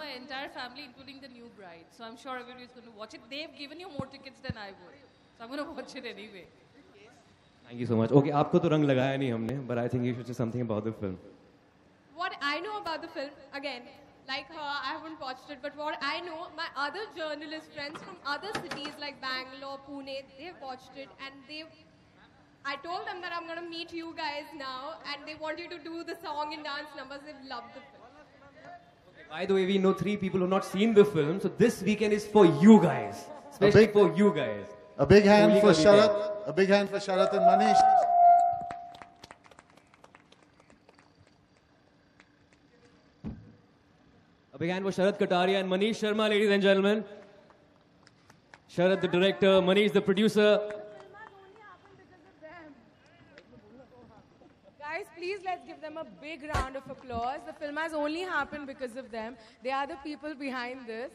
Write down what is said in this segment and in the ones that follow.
my entire family, including the new bride. So I'm sure everybody is going to watch it. They've given you more tickets than I would. So I'm going to watch it anyway. Thank you so much. Okay, आपको तो रंग लगाया नहीं हमने, but I think you should say something about the film. What I know about the film, again, like her, I haven't watched it, but what I know, my other journalist friends from other cities like Bangalore, Pune, they've watched it and I told them that I'm going to meet you guys now and they want you to do the song and dance numbers. They've loved the film. By the way, we know 3 people who have not seen the film, so this weekend is for you guys, especially for you guys. A big hand for Sharath. A big hand for Sharath and Manish. A big hand for Sharath Kataria and Manish Sharma, ladies and gentlemen. Sharath, the director, Manish, the producer. Guys, please let's give them a big round of applause. The film has only happened because of them. They are the people behind this.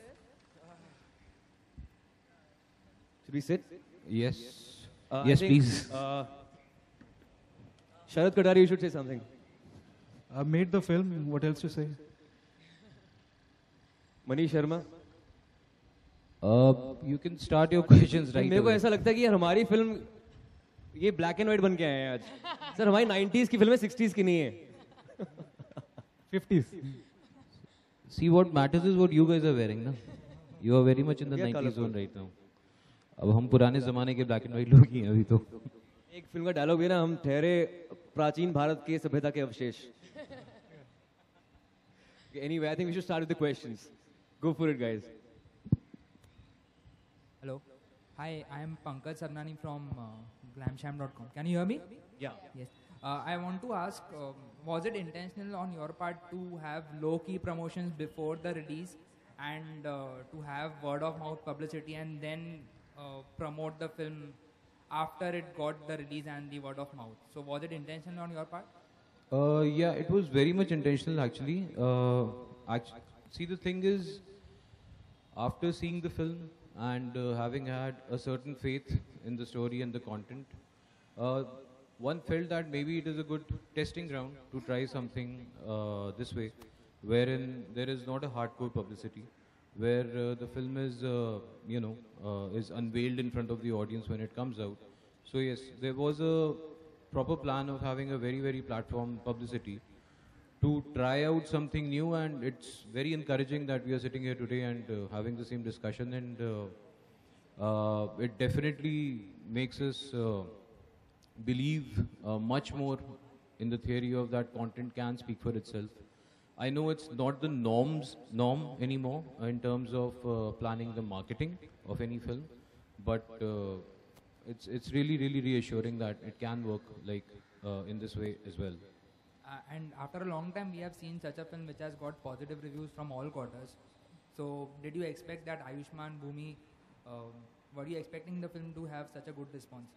Should we sit? Yes. Yes, please. Sharath Kataria, you should say something. I made the film. What else to say? Manish Sharma. You can start your questions right मेरे को away. ऐसा लगता है कि यार हमारी film ये black and white बन के आए हैं आज सर हमारी 90s की फिल्में 60s की नहीं है 50s. See, what matters is what you guys are wearing, na? You are very much in the Yeah, 90s zone colourful. right now. अब हम पुराने जमाने के ब्लैक एंड व्हाइट लोग ही हैं अभी तो. एक फिल्म का डायलॉग भी ना हम ठहरे प्राचीन भारत के सभ्यता के अवशेष Anyway, I think we should start with the questions. Go for it, guys. Hello. Hi, I am Pankaj Sarnani from glamsham.com. Can you hear me? Yeah. Yes. I want to ask, was it intentional on your part to have low-key promotions before the release and to have word-of-mouth publicity and then promote the film after it got the release and the word-of-mouth? So was it intentional on your part? Yeah, it was very much intentional actually. See, the thing is, after seeing the film and having had a certain faith in the story and the content, one felt that maybe it is a good testing ground to try something this way, wherein there is not a hardcore publicity, where the film is, is unveiled in front of the audience when it comes out. So yes, there was a proper plan of having a very, very platform publicity to try out something new, and it's very encouraging that we are sitting here today and having the same discussion, and it definitely makes us believe much more in the theory of that content can speak for itself. I know it's not the norm anymore in terms of planning the marketing of any film, but it's really, really reassuring that it can work like in this way as well. And after a long time, we have seen such a film which has got positive reviews from all quarters. So did you expect that Ayushmann, Bhumi, were you expecting the film to have such a good response?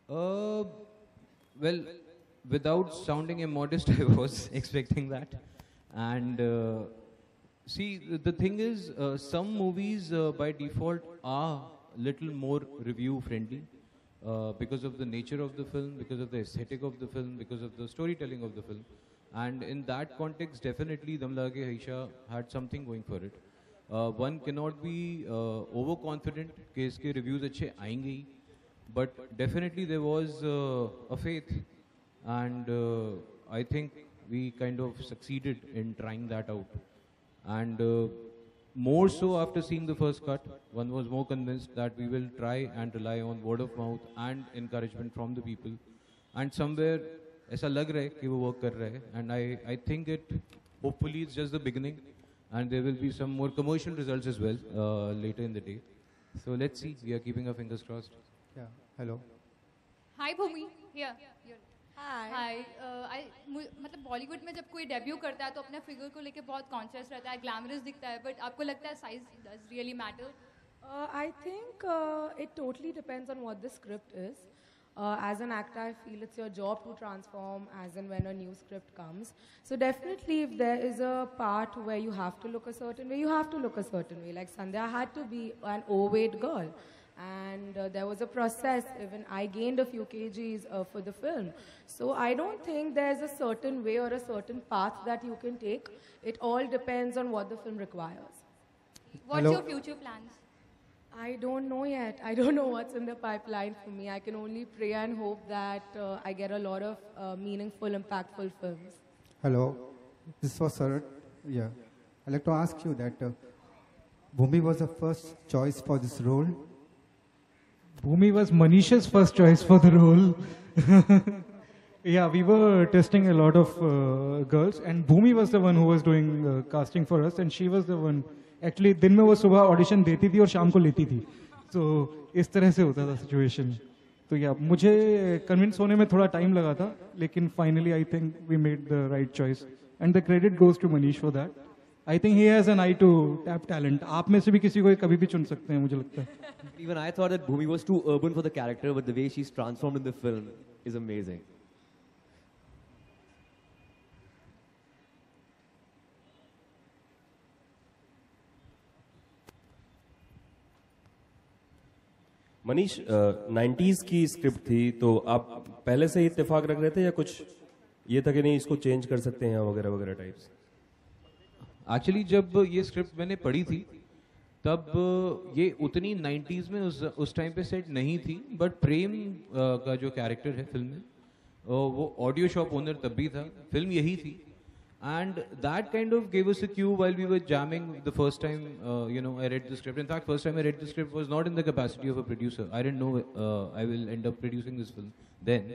Well, without sounding immodest, I was expecting that. And see, the thing is, some movies by default are little more review friendly because of the nature of the film, because of the aesthetic of the film, because of the storytelling of the film. And in that context, definitely Dum Lage Haisha had something going for it. One cannot be overconfident कि इसके reviews अच्छे आएंगे ही, but definitely there was a faith, and I think we kind of succeeded in trying that out. And more so after seeing the first cut, one was more convinced that we will try and rely on word of mouth and encouragement from the people. And somewhere ऐसा लग रहा है कि वो work कर रहा है, and I think it hopefully it's just the beginning, and there will be some more commercial results as well later in the day. So let's see. We are keeping our fingers crossed. Yeah. Hello. Hi Bhumi. Here. Hi. Hi. मतलब बॉलीवुड में जब कोई debut करता है तो अपने figure को लेके बहुत कॉन्शियस रहता है, ग्लैमरस दिखता है, बट आपको लगता है size does really matter? I think it totally depends on what the script is. As an actor, I feel it's your job to transform as and when a new script comes. So definitely if there is a part where you have to look a certain way, you have to look a certain way. Like Sandhya had to be an overweight girl. and there was a process. Even I gained a few kgs for the film. So I don't think there's a certain way or a certain path that you can take. It all depends on what the film requires. What's Hello. your future plans? I don't know yet. I don't know what's in the pipeline for me. I can only pray and hope that I get a lot of meaningful, impactful films. Hello, this was Sarat. Yeah, I'd like to ask you that Bhumi was the first choice for this role. Bhumi was Manisha's first choice for the role. Yeah, we were testing a lot of girls, and Bhumi was the one who was doing casting for us, and she was the one. Actually, दिन में वो सुबह audition देती थी और शाम को लेती थी. So इस तरह से होता था सिचुएशन. तो या मुझे कन्विंस होने में थोड़ा टाइम लगा था, लेकिन finally I think we made the right choice, and the credit goes to Manish for that. I think he has an eye to tap talent. आप में से भी किसी को कभी भी चुन सकते हैं, मुझे लगता है. Even I thought that Bhumi was too urban for the character, but the way she's transformed in the film is amazing. Manish, 90s की स्क्रिप्ट थी, तो आप पहले से ही इत्तेफाक रख रहे थे या कुछ ये था कि नहीं इसको चेंज कर सकते हैं वगैरह वगैरह टाइप्स? एक्चुअली जब ये स्क्रिप्ट मैंने पढ़ी थी तब ये उतनी 90s में उस टाइम पे सेट नहीं थी, बट प्रेम का जो कैरेक्टर है फिल्म में वो ऑडियो शॉप ओनर तब भी था, फिल्म यही थी. And that kind of gave us a cue while we were jamming the first time, I read the script. In fact, first time I read the script was not in the capacity of a producer. I didn't know I will end up producing this film then.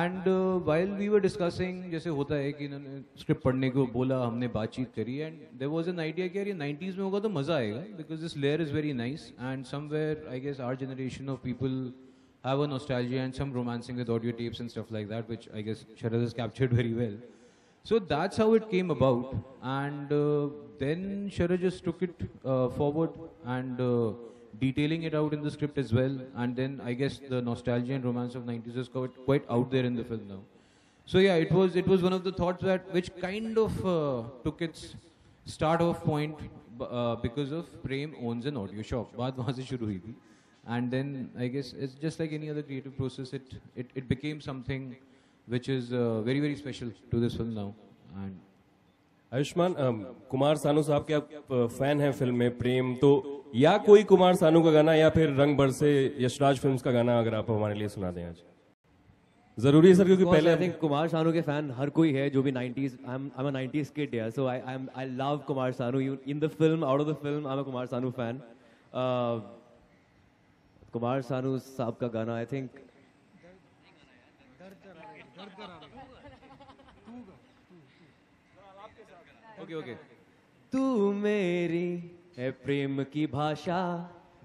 And while we were discussing, जैसे होता है कि इन्होंने script पढ़ने को बोला, हमने बातचीत करी, and there was an idea कि यार ये 90s में होगा तो मज़ा आएगा, because this layer is very nice, and somewhere I guess our generation of people have a nostalgia and some romancing with audio tapes and stuff like that, which I guess Sharad has captured very well. So that's how it came about, and then Sharad just took it forward and detailing it out in the script as well, and then I guess the nostalgia and romance of 90s is quite out there in the film now. So yeah, it was one of the thoughts that which kind of took its start off point because of Prem owns an audio shop. बात वहाँ से शुरू हुई थी, and then I guess it's just like any other creative process. It became something which is very very special to this film now. And Ayushman, Kumar Sanu साहब के आप fan हैं फिल्म में प्रेम, तो या कोई कुमार सानू का गाना या फिर रंग बरसे यशराज फिल्म्स का गाना अगर आप हमारे लिए सुना दें आज, जरूरी है सर? क्योंकि पहले आई थिंक कुमार सानू के फैन हर कोई है जो भी 90s. I'm a 90s kid, yeah, so I love Kumar Sanu. In the film, out of the film, I'm a Kumar Sanu fan. Kumar Sanu साहब का गाना आई थिंक ओके. तू मेरी है प्रेम की भाषा,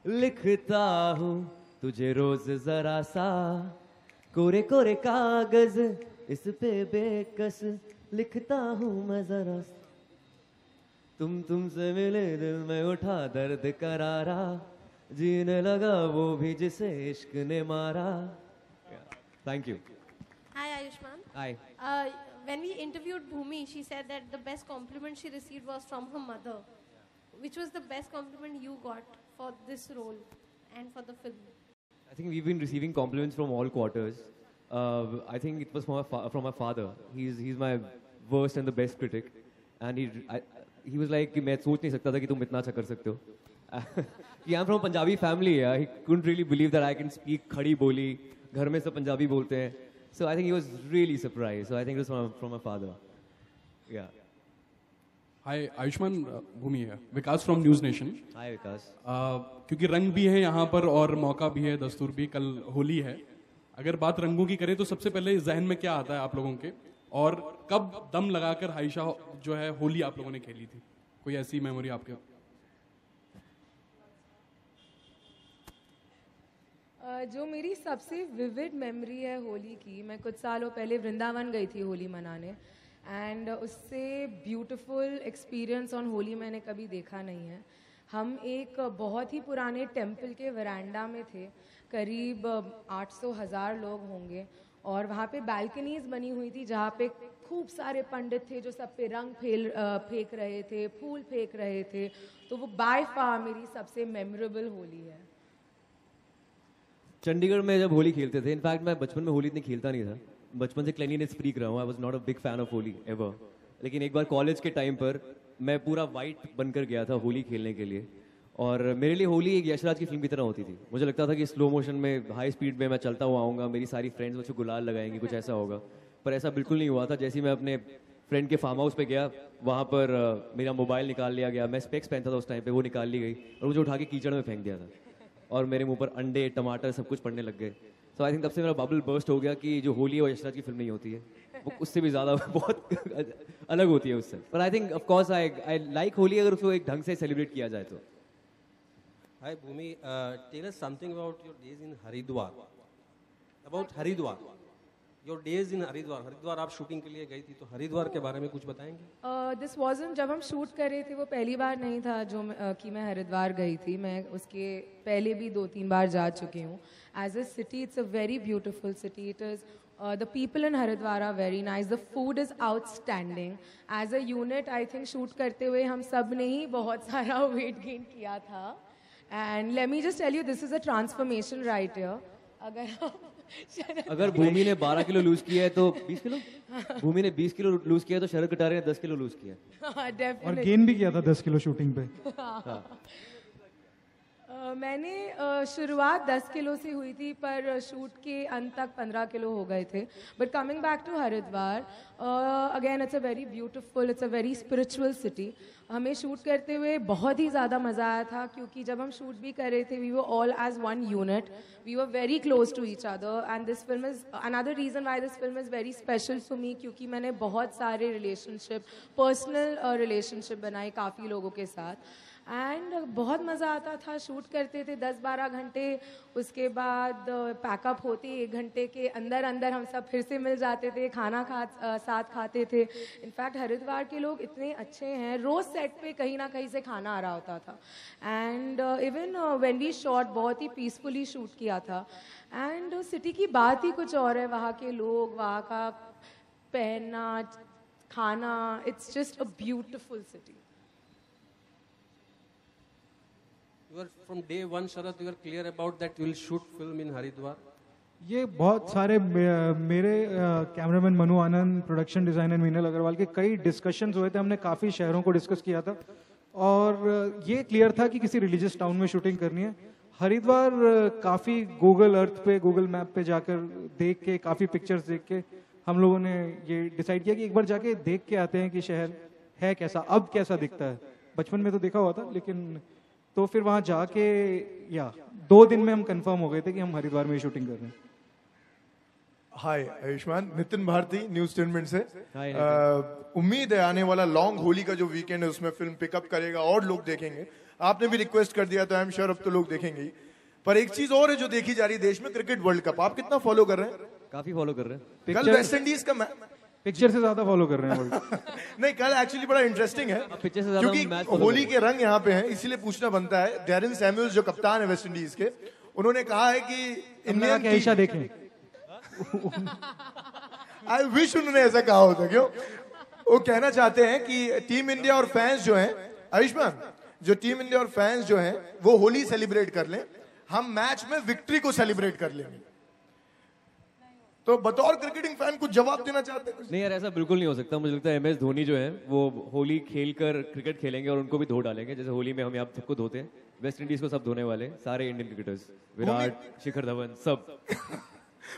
लिखता हूँ तुझे रोज जरा सा, कोरे कोरे कागज इस पे बेकस लिखता हूँ मैं जरा सा, तुमसे मिले दिल में उठा दर्द करारा, जीने लगा वो भी जिसे इश्क ने मारा. Thank you. Hi Ayushman. Hi. When we interviewed Bhumi, she said that the best compliment she received was from her mother. Which was the best compliment you got for this role and for the film? I think we've been receiving compliments from all quarters. I think it was from my father. He's my worst and the best critic, and he was like कि मैं सोच नहीं सकता था कि तुम इतना अच्छा कर सकते हो. I'm from a Punjabi family. Yeah. He couldn't really believe that I can speak खड़ी बोली. घर में सब पंजाबी बोलते हैं. So I think he was really surprised. So I think it was from my father. Yeah. Hi, Ayushman, Bhumi है. विकास from News Nation. Hi विकास. क्योंकि रंग भी है यहाँ पर और मौका भी है, दस्तूर भी, कल होली है. अगर बात रंगों की करें तो सबसे पहले जहन में क्या आता है आप लोगों के, और कब दम लगाकर हाइशा जो है होली आप लोगों ने खेली थी? कोई ऐसी मेमोरी आपके? जो मेरी सबसे विविड मेमोरी है होली की, मैं कुछ सालों पहले वृंदावन गई थी होली मनाने, एंड उससे ब्यूटीफुल एक्सपीरियंस ऑन होली मैंने कभी देखा नहीं है. हम एक बहुत ही पुराने टेम्पल के वरांडा में थे, करीब 800,000 लोग होंगे, और वहाँ पे बालकनीज बनी हुई थी जहाँ पे खूब सारे पंडित थे जो सब पे रंग फेंक रहे थे, फूल फेंक रहे थे. तो वो बाय फार मेरी सबसे मेमोरेबल होली है. चंडीगढ़ में जब होली खेलते थे, इनफैक्ट मैं बचपन में होली इतनी खेलता नहीं था, बचपन से क्लीनिनेस फ्रीक रहा हूँ, I was not a big fan of Holi ever. लेकिन एक बार कॉलेज के टाइम पर मैं पूरा वाइट बनकर गया था होली खेलने के लिए, और मेरे लिए होली एक यशराज की फिल्म की तरह होती थी। मुझे लगता था कि स्लो मोशन में हाई स्पीड में मैं चलता हुआ आऊँगा, मेरी सारी फ्रेंड्स मुझे गुलाल लगाएंगी, कुछ ऐसा होगा, पर ऐसा बिल्कुल नहीं हुआ था। जैसे ही मैं अपने फ्रेंड के फार्म हाउस पे गया, वहाँ पर मेरा मोबाइल निकाल लिया गया, मैं स्पेक्स पहनता था उस टाइम पे, वो निकाल ली गई और मुझे उठा के कीचड़ में फेंक दिया था, और मेरे मुंह पर अंडे टमाटर सब कुछ पड़ने लग गए। सो आई थिंक तब से मेरा बबल बर्स्ट हो गया कि जो होली है वो यशराज की फिल्म नहीं होती है, वो उससे भी ज़्यादा बहुत अलग होती है उससे। पर I think of course I like holy अगर उसको एक ढंग से सेलिब्रेट किया जाए तो। Hi Bhumi, tell us something about your days in Haridwar. About Haridwar. Your days in Haridwar. Haridwar आप शूटिंग के लिए गई थी, तो हरिद्वार के बारे में कुछ बताएंगे? दिस वाजंट, जब हम शूट कर रहे थे वो पहली बार नहीं था जो कि मैं हरिद्वार गई थी। मैं उसके पहले भी 2-3 बार जा चुकी हूँ। As a city it's a very beautiful city. It is the people in Haridwar are very nice. The food is outstanding. As a unit, I think shoot करते हुए हम सब ने ही बहुत सारा वेट गेन किया था। And let me just tell you, this is a transformation right here. अगर भूमि ने 12 किलो लूज किया है तो 20 किलो, भूमि ने 20 किलो लूज किया है तो शरद कटारे ने 10 किलो लूज किया है। और गेन भी किया था 10 किलो शूटिंग पे। मैंने शुरुआत 10 किलो से हुई थी, पर शूट के अंत तक 15 किलो हो गए थे। But coming back to Haridwar, again it's a very beautiful, it's a very spiritual city. हमें शूट करते हुए बहुत ही ज़्यादा मज़ा आया था, क्योंकि जब हम शूट भी कर रहे थे we were all as one unit, we were very close to each other. And this film is another reason why this film is very special for me, क्योंकि मैंने बहुत सारे रिलेशनशिप, पर्सनल रिलेशनशिप बनाए काफ़ी लोगों के साथ। एंड बहुत मज़ा आता था। शूट करते थे 10-12 घंटे, उसके बाद पैकअप होते 1 घंटे के अंदर अंदर हम सब फिर से मिल जाते थे, खाना साथ खाते थे। इनफैक्ट हरिद्वार के लोग इतने अच्छे हैं, रोज़ सेट पे कहीं ना कहीं से खाना आ रहा होता था। And even when we shot, बहुत ही पीसफुली शूट किया था। एंड सिटी की बात ही कुछ और है, वहाँ के लोग, वहाँ का पहनना, खाना, it's just a beautiful city. You are from day one, Sharad, you are clear about that you will shoot film in Haridwar. ये बहुत सारे मेरे कैमरामैन मनु आनंद, प्रोडक्शन डिजाइनर मीनल अग्रवाल के कई डिस्कशंस हुए थे। हमने काफ़ी शहरों को डिस्कस किया था और ये क्लियर था कि किसी रिलीजियस टाउन में शूटिंग करनी है। हरिद्वार काफ़ी गूगल अर्थ पे, गूगल मैप पे जाकर देख के, काफ़ी पिक्चर्स देख के हम लोगों ने ये डिसाइड किया कि एक बार जाके देख के आते हैं कि शहर है कैसा, अब कैसा दिखता है। बचपन में तो देखा हुआ था, लेकिन तो फिर वहाँ जाके 2 दिन में हम कंफर्म हो गए थे कि हम हरिद्वार में शूटिंग कर रहे हैं। हाय आयुष्मान, नितिन भारती न्यूज 10 मिनट से। उम्मीद है आने वाला लॉन्ग होली का जो वीकेंड है उसमें फिल्म पिकअप करेगा और लोग देखेंगे। आपने भी रिक्वेस्ट कर दिया तो आई एम श्योर अब तो लोग देखेंगे ही। पर एक चीज और है जो देखी जा रही है देश में, क्रिकेट वर्ल्ड कप। आप कितना फॉलो कर रहे हैं? काफी फॉलो कर रहे हैं। कल वेस्ट इंडीज का पिक्चर से ज्यादा फॉलो कर रहे हैं नहीं, कल एक्चुअली बड़ा इंटरेस्टिंग है क्योंकि होली के रंग यहाँ पे हैं, इसीलिए पूछना बनता है। डैरेन सैमुअल्स जो कप्तान है वेस्ट इंडीज के, उन्होंने कहा है कि इंडियन ऐसा देखें। आई विश उन्होंने ऐसा कहा होता। क्यों? वो कहना चाहते हैं कि टीम इंडिया और फैंस जो हैं, आयुष्मान, जो टीम इंडिया और फैंस जो हैं वो होली सेलिब्रेट कर लें, हम मैच में विक्ट्री को सेलिब्रेट कर लेंगे। तो बतौर क्रिकेटिंग फैन कुछ जवाब देना चाहते हैं? नहीं यार, ऐसा बिल्कुल नहीं हो सकता। मुझे लगता है MS धोनी जो है वो होली खेलकर क्रिकेट खेलेंगे और उनको भी धो डालेंगे, जैसे होली में हम यहाँ सबको धोते हैं। वेस्ट इंडीज को सब धोने वाले सारे इंडियन क्रिकेटर्स, विराट, शिखर धवन, सब।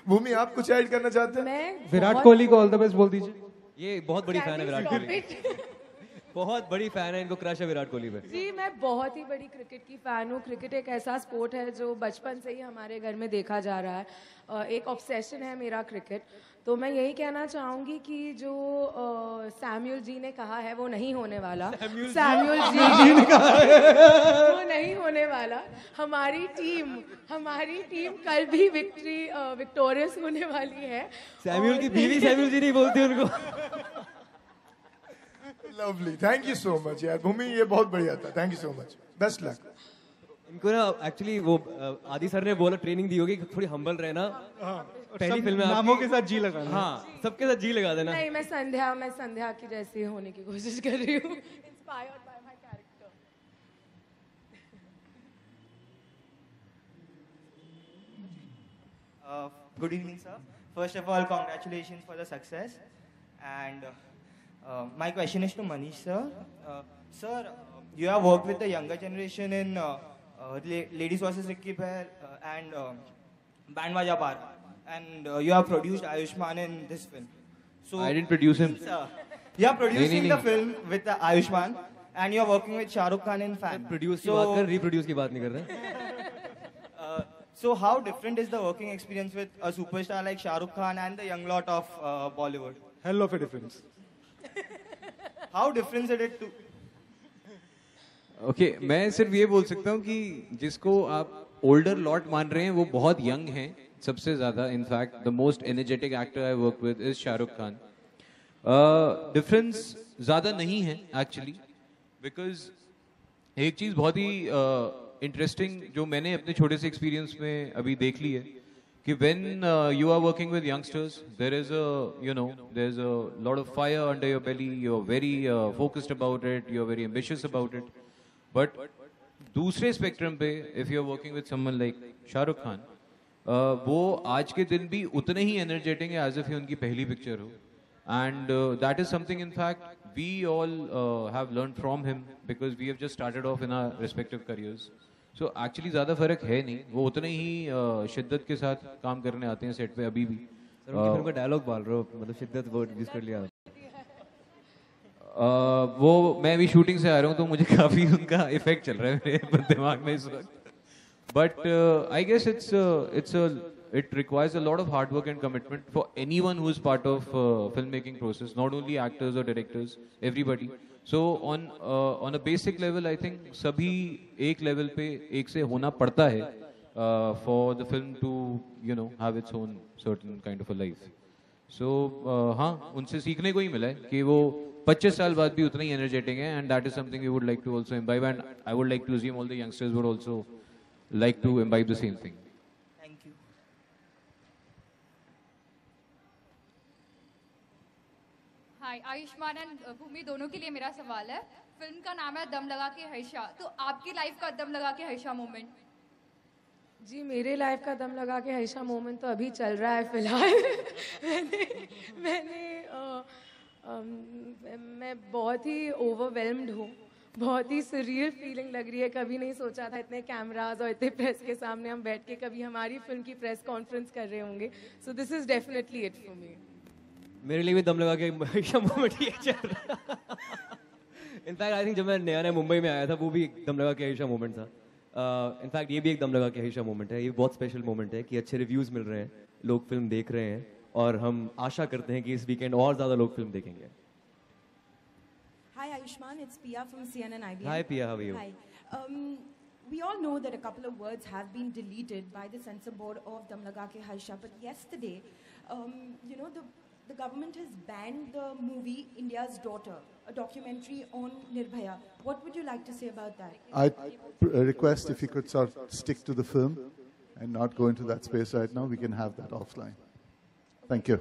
भूमि, आप कुछ ऐड करना चाहते हैं? विराट कोहली को ऑल द बेस्ट बोल दीजिए। ये बहुत बड़ी फैन है विराट कोहली, बहुत बड़ी फैन है, इनको क्रश है विराट कोहली पे। जी, मैं बहुत ही बड़ी क्रिकेट की फैन हूँ। क्रिकेट एक ऐसा स्पोर्ट है जो बचपन से ही हमारे घर में देखा जा रहा है। एक ऑब्सेशन है मेरा क्रिकेट। तो मैं यही कहना चाहूँगी कि जो सैमुअल जी ने कहा है वो नहीं होने वाला। सैमुअल जी ने कहा है वो नहीं होने वाला। हमारी टीम कल भी विक्टोरियस होने वाली है। सैमुअल की बीवी सैमुअल जी नहीं बोलती उनको। Lovely, thank you so much यार भूमि, ये बहुत बढ़िया था। Thank you so much, best luck. इनको ना एक्चुअली वो आदि सर ने बोला, ट्रेनिंग दी होगी कि थोड़ी हम्बल रहना। पहली फिल्म में नामों के साथ जी लगाना। हाँ, सबके साथ जी लगा देना। नहीं, मैं संध्या की जैसी होने की कोशिश कर रही हूँ। Inspired by my character. Good evening, sir. First of all, congratulations for the success. And my question is to Manish, sir. Sir, you have worked with the younger generation in Ladies vs. Ricky Bhair and Band Baja Bar. And you have produced Ayushmann in this film. So I didn't produce him. You are producing the film with Ayushmann and you are working with Shah Rukh Khan in Fan. Produce की बात कर, reproduce की बात नहीं कर रहे. So how different is the working experience with a superstar like Shah Rukh Khan and the young lot of Bollywood? Hell of a difference. How different is it to? Okay, मैं सिर्फ ये बोल सकता हूँ कि जिसको आप older lot मान रहे हैं वो बहुत young हैं सबसे ज़्यादा. In fact, the most energetic actor I work with is Shah Rukh Khan. Difference ज़्यादा नहीं है actually, because एक चीज़ बहुत ही इंटरेस्टिंग जो मैंने अपने छोटे से एक्सपीरियंस में अभी देख ली है कि when you are working with youngsters there is a lot of fire under your belly, you are very focused about it, you are very ambitious about it. But दूसरे स्पेक्ट्रम पे if you are working with someone like Shahrukh Khan, वो आज के दिन भी उतने ही energetic है एज इफ ये उनकी पहली पिक्चर हो. And that is something, in fact, we all have learned from him because we have just started off in our respective careers. So actually ज़्यादा फर्क है नहीं, वो उतने ही शिद्दत के साथ काम करने आते हैं सेट पे अभी भी. सर उनकी फिल्म का डायलॉग बोल रहे हो, मतलब शिद्दत वर्ड यूज कर लिया. वो मैं अभी शूटिंग से आ रहा हूँ तो मुझे काफ़ी उनका इफेक्ट चल रहा है मेरे दिमाग में इस वक्त. But I guess it requires a lot of hard work and commitment for anyone who is part of filmmaking process, not only actors or directors, everybody. So on a basic level, I think सभी एक level पे एक से होना पड़ता है for the film to have its own certain kind of a life. So हाँ, उनसे सीखने को ही मिला है कि वो 25 साल बाद भी उतना ही energetic है, and that is something we would like to also imbibe, and I would like to assume all the youngsters would also like to imbibe the same thing. Hi, Ayushmann and Bhumi दोनों के लिए मेरा सवाल है. फिल्म का नाम है दम लगा के हर्षा, तो आपकी लाइफ का दम लगा के हर्षा मोमेंट? जी, मेरे लाइफ का दम लगा के हर्षा मोमेंट तो अभी चल रहा है फिलहाल. मैं बहुत ही ओवरवेल्म्ड हूँ, बहुत ही सरियल फीलिंग लग रही है. कभी नहीं सोचा था इतने कैमराज और इतने प्रेस के सामने हम बैठ के कभी हमारी फिल्म की प्रेस कॉन्फ्रेंस कर रहे होंगे. So this is definitely it for me. मेरे लिए भी दम लगा के हर्षा मोमेंट ही चल रहा. इनफैक्ट आई थिंक जब मैं नया मुंबई में आया था वो भी एक दम लगा के हर्षा मोमेंट था. इनफैक्ट ये भी एक दम लगा के हर्षा मोमेंट है. ये बहुत स्पेशल मोमेंट है कि अच्छे रिव्यूज मिल रहे हैं, लोग फिल्म देख रहे हैं, और हम आशा करते हैं कि इस वीकेंड और ज्यादा लोग फिल्म देखेंगे. Hi Ayushman, it's Pia from CNN IBM. Hi Pia, how are you? Hi. We all know that a couple of words have been deleted by the censor board of Dam Laga Ke Harsha, but yesterday, the government has banned the movie India's Daughter, a documentary on Nirbhaya. What would you like to say about that? I request if you could sort of stick to the film and not go into that space right now. We can have that offline. Thank you.